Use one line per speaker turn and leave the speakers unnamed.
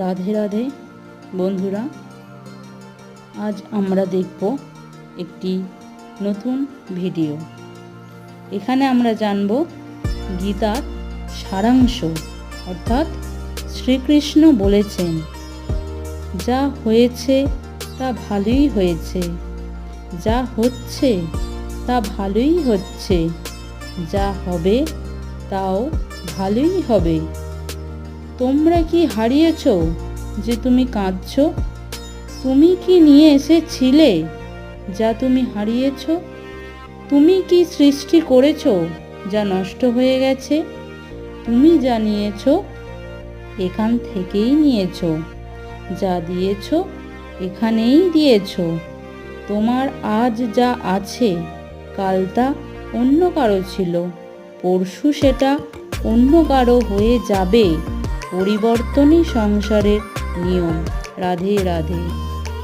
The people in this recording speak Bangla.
রাধে রাধে বন্ধুরা, আজ আমরা দেখব একটি নতুন ভিডিও। এখানে আমরা জানব গীতার সারাংশ, অর্থাৎ শ্রীকৃষ্ণ বলেছেন যা হয়েছে তা ভালোই হয়েছে, যা হচ্ছে তা ভালোই হচ্ছে, যা হবে তাও ভালোই হবে। তোমরা কি হারিয়েছ যে তুমি কাঁদছ? তুমি কি নিয়ে এসেছিলে যা তুমি হারিয়েছ? তুমি কি সৃষ্টি করেছ যা নষ্ট হয়ে গেছে? তুমি যা নিয়েছ এখান থেকেই নিয়েছ, যা দিয়েছ এখানেই দিয়েছ। তোমার আজ যা আছে কাল তা অন্য কারো ছিল, পরশু সেটা অন্য কারো হয়ে যাবে। পরিবর্তনই সংসারের নিয়ম। রাধে রাধে।